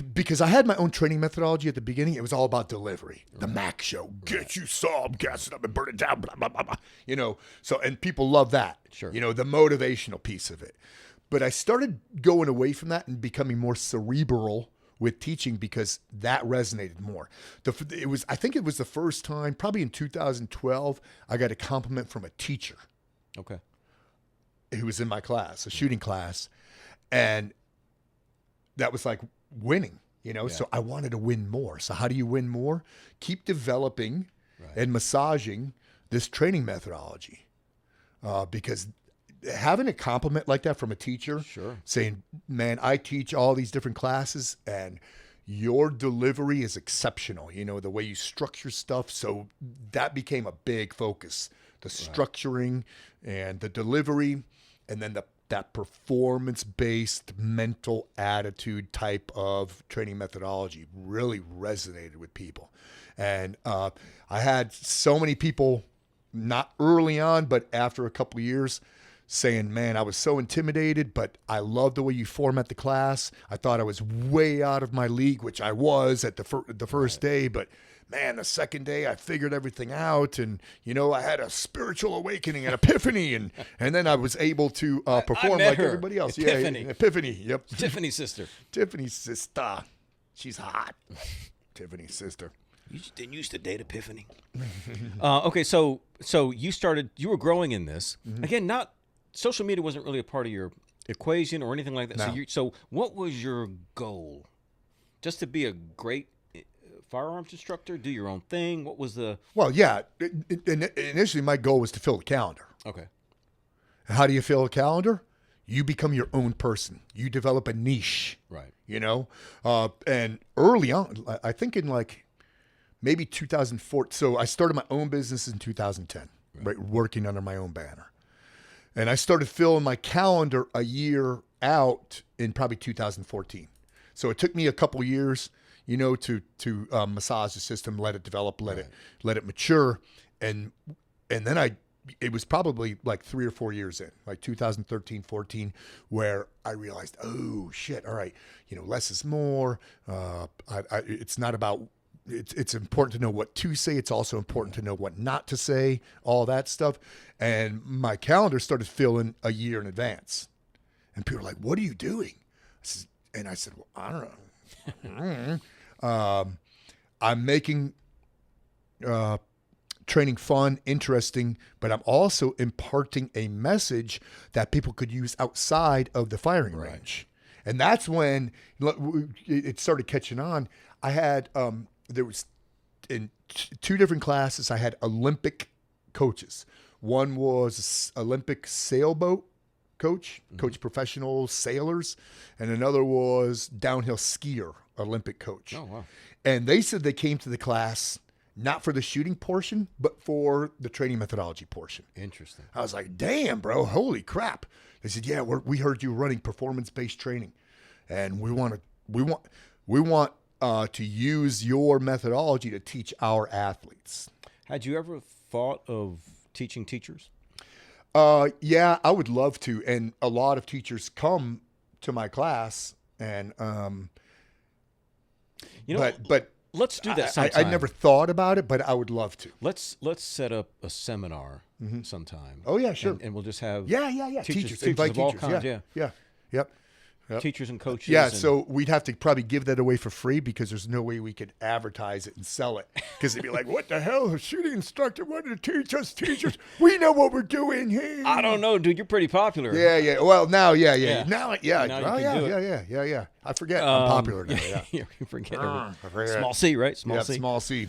because I had my own training methodology at the beginning. It was all about delivery. The Mac show. Get you some, gas it up and burn it down, blah, blah, blah, blah. You know, so, and people love that. Sure. You know, the motivational piece of it. But I started going away from that and becoming more cerebral with teaching because that resonated more. I think it was the first time, probably in 2012, I got a compliment from a teacher. Okay. Who was in my class, a shooting class. And that was like winning, you know? Yeah. So I wanted to win more. So how do you win more? Keep developing and massaging this training methodology. Because having a compliment like that from a teacher, saying, man, I teach all these different classes and your delivery is exceptional. You know, the way you structure stuff. So that became a big focus, the structuring and the delivery, and then that performance-based mental attitude type of training methodology really resonated with people. And I had so many people, not early on, but after a couple of years, saying, man, I was so intimidated, but I love the way you format the class. I thought I was way out of my league, which I was at the first day, but man, the second day I figured everything out, and you know, I had a spiritual awakening, an epiphany, and then I was able to perform like everybody else. Epiphany. Yeah, epiphany. Yep. Tiffany's sister. Tiffany's sister. She's hot. Tiffany's sister. Didn't you used to date Epiphany? Okay, so you were growing in this. Again, social media wasn't really a part of your equation or anything like that. No. So what was your goal? Just to be a great firearms instructor, do your own thing? What was the... Well, yeah. Initially, my goal was to fill the calendar. Okay. And how do you fill a calendar? You become your own person. You develop a niche. Right. You know? And early on, I think in like maybe 2004. So I started my own business in 2010, right, working under my own banner. And I started filling my calendar a year out in probably 2014. So it took me a couple years, you know, to massage the system, let it develop, let it mature, and then it was probably like 3 or 4 years in, like 2013, 14, where I realized, oh shit, all right, you know, less is more. It's not about. It's important to know what to say. It's also important to know what not to say, all that stuff. And my calendar started filling a year in advance. And people were like, what are you doing? I said, well, I don't know. I'm making training fun, interesting, but I'm also imparting a message that people could use outside of the firing range. And that's when it started catching on. I had... there was in 2 different classes, I had Olympic coaches. One was Olympic sailboat coach, coach professional sailors, and another was downhill skier Olympic coach. Oh, wow. And they said they came to the class not for the shooting portion, but for the training methodology portion. Interesting. I was like, damn, bro, holy crap. They said, yeah, we heard you running performance-based training, and we want to use your methodology to teach our athletes. Had you ever thought of teaching teachers? Yeah, I would love to. And a lot of teachers come to my class, and but let's do that sometime. I never thought about it, but I would love to. Let's set up a seminar sometime. Oh yeah, sure. And we'll just have teachers of all kinds. Yep. Teachers and coaches. Yeah, so we'd have to probably give that away for free because there's no way we could advertise it and sell it. Because they'd be like, what the hell? A shooting instructor wanted to teach us teachers. We know what we're doing here. I don't know, dude. You're pretty popular. Yeah. Well, now, yeah. Now Yeah. I forget I'm popular now. Yeah. You forget. Small C, right? Small C.